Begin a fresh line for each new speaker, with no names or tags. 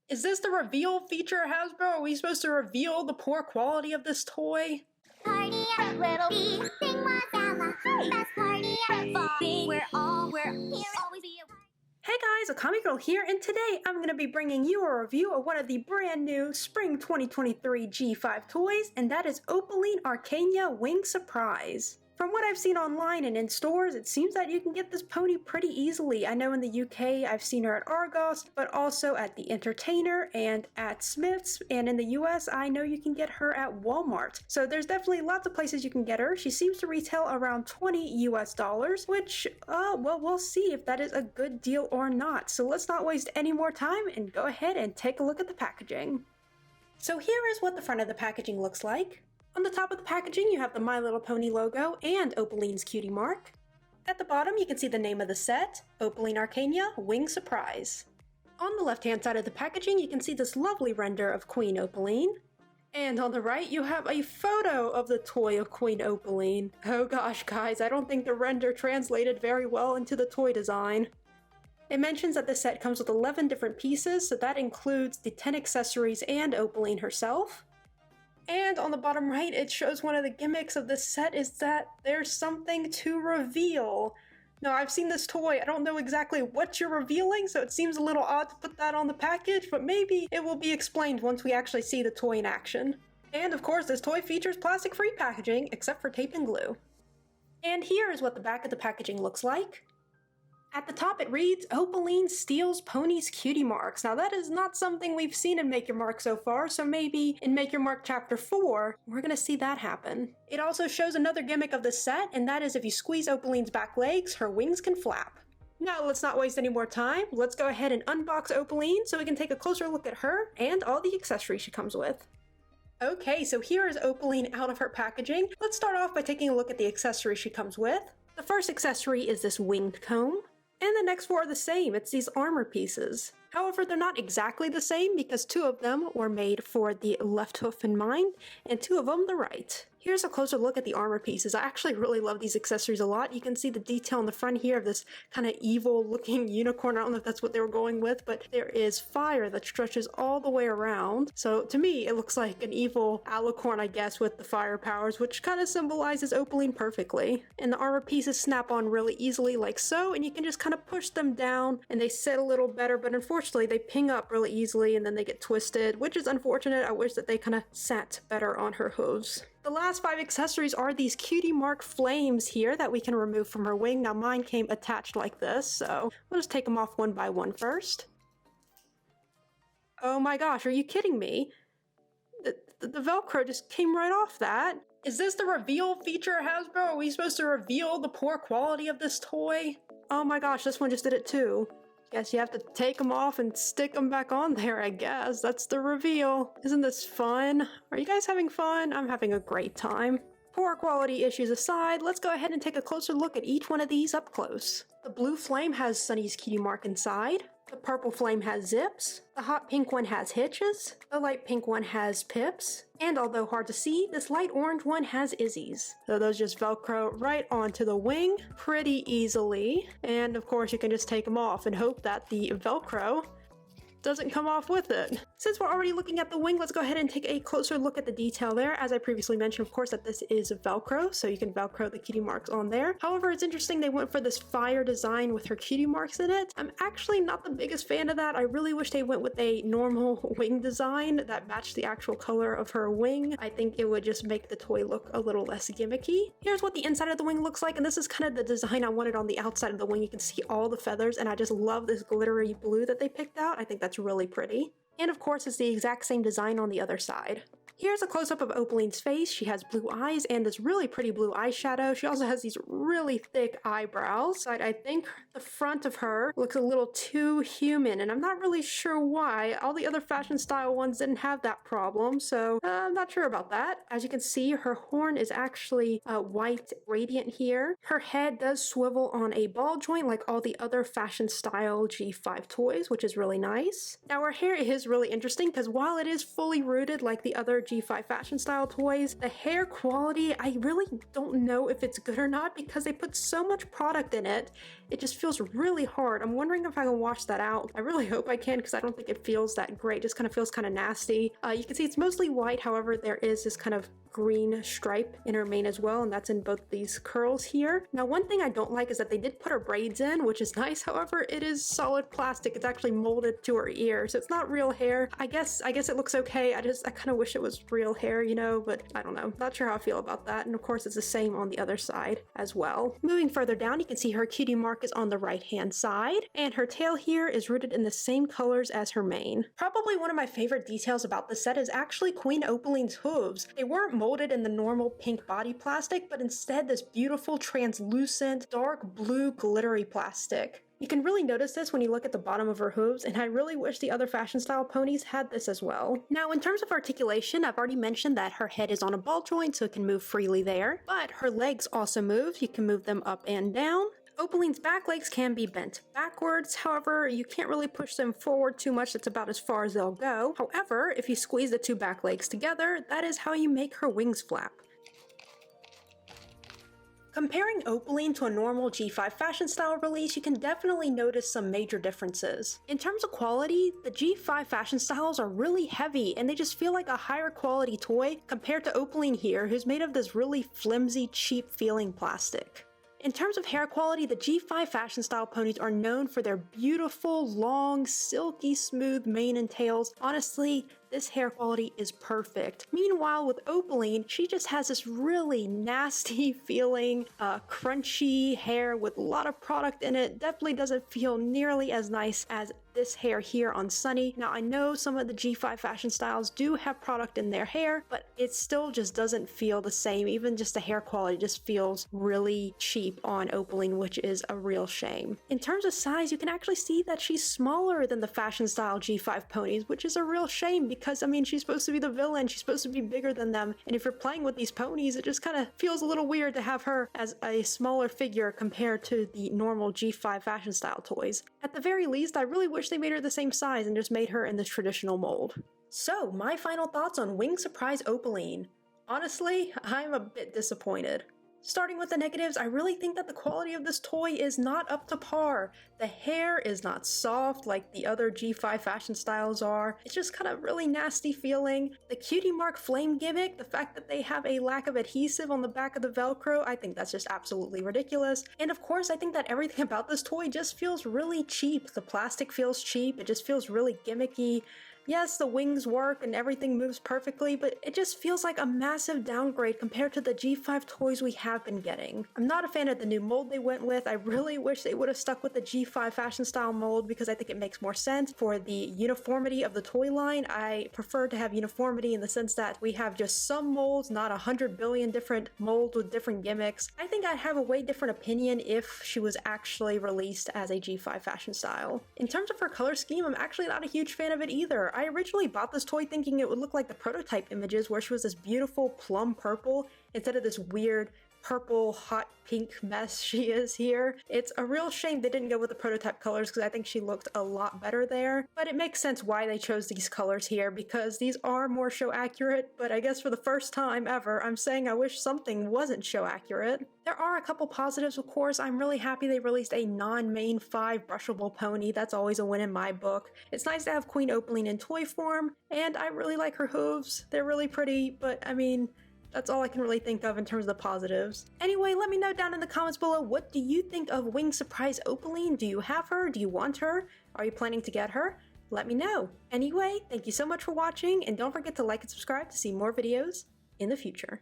Is this the reveal feature, Hasbro? Are we supposed to reveal the poor quality of this toy?
Party at Little B, sing Wazama, best party at Bobby. We're here, always be a...
Hey guys, Akami Girl here, and today I'm going to be bringing you a review of one of the brand new Spring 2023 G5 toys, and that is Opaline Arcania Wing Surprise. From what I've seen online and in stores, it seems that you can get this pony pretty easily. I know in the UK I've seen her at Argos, but also at The Entertainer and at Smith's, and in the US I know you can get her at Walmart. So there's definitely lots of places you can get her. She seems to retail around $20 US, which, well, we'll see if that is a good deal or not. So let's not waste any more time and go ahead and take a look at the packaging. So here is what the front of the packaging looks like. On the top of the packaging, you have the My Little Pony logo and Opaline's Cutie Mark. At the bottom, you can see the name of the set, Opaline Arcania Wing Surprise. On the left-hand side of the packaging, you can see this lovely render of Queen Opaline. And on the right, you have a photo of the toy of Queen Opaline. Oh gosh, guys, I don't think the render translated very well into the toy design. It mentions that the set comes with 11 different pieces, so that includes the 10 accessories and Opaline herself. And on the bottom right, it shows one of the gimmicks of this set is that there's something to reveal. Now, I've seen this toy, I don't know exactly what you're revealing, so it seems a little odd to put that on the package, but maybe it will be explained once we actually see the toy in action. And of course, this toy features plastic-free packaging, except for tape and glue. And here is what the back of the packaging looks like. At the top it reads, Opaline steals Pony's Cutie Marks. Now that is not something we've seen in Make Your Mark so far, so maybe in Make Your Mark Chapter 4, we're gonna see that happen. It also shows another gimmick of the set, and that is if you squeeze Opaline's back legs, her wings can flap. Now let's not waste any more time, let's go ahead and unbox Opaline so we can take a closer look at her and all the accessories she comes with. Okay, so here is Opaline out of her packaging. Let's start off by taking a look at the accessories she comes with. The first accessory is this winged comb. And the next four are the same, it's these armor pieces. However, they're not exactly the same because two of them were made for the left hoof in mind, and two of them the right. Here's a closer look at the armor pieces. I actually really love these accessories a lot. You can see the detail in the front here of this kind of evil looking unicorn. I don't know if that's what they were going with, but there is fire that stretches all the way around. So to me, it looks like an evil alicorn, I guess, with the fire powers, which kind of symbolizes Opaline perfectly. And the armor pieces snap on really easily like so, and you can just kind of push them down and they sit a little better, but unfortunately they ping up really easily and then they get twisted, which is unfortunate. I wish that they kind of sat better on her hooves. The last 5 accessories are these Cutie Mark flames here that we can remove from her wing. Now mine came attached like this, so we'll just take them off one by one first. Oh my gosh, are you kidding me? The Velcro just came right off that. Is this the reveal feature, Hasbro? Are we supposed to reveal the poor quality of this toy? Oh my gosh, this one just did it too. Guess you have to take them off and stick them back on there, I guess. That's the reveal. Isn't this fun? Are you guys having fun? I'm having a great time. Poor quality issues aside, let's go ahead and take a closer look at each one of these up close. The blue flame has Sunny's Cutie Mark inside. The purple flame has zips. The hot pink one has hitches. The light pink one has pips. And although hard to see, this light orange one has Izzy's. So those just Velcro right onto the wing pretty easily. And of course you can just take them off and hope that the Velcro doesn't come off with it. Since we're already looking at the wing, let's go ahead and take a closer look at the detail there. As I previously mentioned, of course, that this is Velcro, so you can Velcro the cutie marks on there. However, it's interesting they went for this fire design with her cutie marks in it. I'm actually not the biggest fan of that. I really wish they went with a normal wing design that matched the actual color of her wing. I think it would just make the toy look a little less gimmicky. Here's what the inside of the wing looks like, and this is kind of the design I wanted on the outside of the wing. You can see all the feathers, and I just love this glittery blue that they picked out. I think that's really pretty. And of course, it's the exact same design on the other side. Here's a close-up of Opaline's face. She has blue eyes and this really pretty blue eyeshadow. She also has these really thick eyebrows. I think the front of her looks a little too human, and I'm not really sure why. All the other fashion style ones didn't have that problem, so I'm not sure about that. As you can see, her horn is actually white radiant here. Her head does swivel on a ball joint like all the other fashion style G5 toys, which is really nice. Now her hair is really interesting because while it is fully rooted like the other G5 fashion style toys. The hair quality, I really don't know if it's good or not because they put so much product in it. It just feels really hard. I'm wondering if I can wash that out. I really hope I can because I don't think it feels that great. It just kind of feels kind of nasty. You can see it's mostly white, however, there is this kind of green stripe in her mane as well, and that's in both these curls here. Now, one thing I don't like is that they did put her braids in, which is nice. However, it is solid plastic. It's actually molded to her ear, so it's not real hair. I guess it looks okay. I kind of wish it was real hair, you know, but I don't know. Not sure how I feel about that. And of course, it's the same on the other side as well. Moving further down, you can see her cutie mark is on the right-hand side, and her tail here is rooted in the same colors as her mane. Probably one of my favorite details about the set is actually Queen Opaline's hooves. They weren't molded in the normal pink body plastic, but instead this beautiful translucent dark blue glittery plastic. You can really notice this when you look at the bottom of her hooves, and I really wish the other fashion style ponies had this as well. Now, in terms of articulation, I've already mentioned that her head is on a ball joint, so it can move freely there, but her legs also move. You can move them up and down. Opaline's back legs can be bent backwards, however, you can't really push them forward too much, that's about as far as they'll go. However, if you squeeze the two back legs together, that is how you make her wings flap. Comparing Opaline to a normal G5 fashion style release, you can definitely notice some major differences. In terms of quality, the G5 fashion styles are really heavy and they just feel like a higher quality toy compared to Opaline here, who's made of this really flimsy, cheap feeling plastic. In terms of hair quality, the G5 fashion style ponies are known for their beautiful, long, silky smooth mane and tails. Honestly, this hair quality is perfect. Meanwhile, with Opaline, she just has this really nasty feeling, crunchy hair with a lot of product in it. Definitely doesn't feel nearly as nice as this hair here on Sunny. Now, I know some of the G5 fashion styles do have product in their hair, but it still just doesn't feel the same. Even just the hair quality just feels really cheap on Opaline, which is a real shame. In terms of size, you can actually see that she's smaller than the fashion style G5 ponies, which is a real shame because, I mean, she's supposed to be the villain. She's supposed to be bigger than them. And if you're playing with these ponies, it just kind of feels a little weird to have her as a smaller figure compared to the normal G5 fashion style toys. At the very least, I really wish they made her the same size and just made her in this traditional mold. So, my final thoughts on Wing Surprise Opaline. Honestly, I'm a bit disappointed. Starting with the negatives, I really think that the quality of this toy is not up to par. The hair is not soft like the other G5 fashion styles are. It's just kind of really nasty feeling. The Cutie Mark flame gimmick, the fact that they have a lack of adhesive on the back of the Velcro, I think that's just absolutely ridiculous. And of course, I think that everything about this toy just feels really cheap. The plastic feels cheap, it just feels really gimmicky. Yes, the wings work and everything moves perfectly, but it just feels like a massive downgrade compared to the G5 toys we have been getting. I'm not a fan of the new mold they went with. I really wish they would have stuck with the G5 fashion style mold because I think it makes more sense for the uniformity of the toy line. I prefer to have uniformity in the sense that we have just some molds, not 100 billion different molds with different gimmicks. I think I'd have a way different opinion if she was actually released as a G5 fashion style. In terms of her color scheme, I'm actually not a huge fan of it either. I originally bought this toy thinking it would look like the prototype images where she was this beautiful plum purple instead of this weird purple hot pink mess she is here. It's a real shame they didn't go with the prototype colors because I think she looked a lot better there, but it makes sense why they chose these colors here because these are more show accurate, but I guess for the first time ever, I'm saying I wish something wasn't show accurate. There are a couple positives, of course. I'm really happy they released a non-main 5 brushable pony. That's always a win in my book. It's nice to have Queen Opaline in toy form, and I really like her hooves. They're really pretty, but I mean, that's all I can really think of in terms of the positives. Anyway, let me know down in the comments below, what do you think of Wing Surprise Opaline? Do you have her? Do you want her? Are you planning to get her? Let me know. Anyway, thank you so much for watching, and don't forget to like and subscribe to see more videos in the future.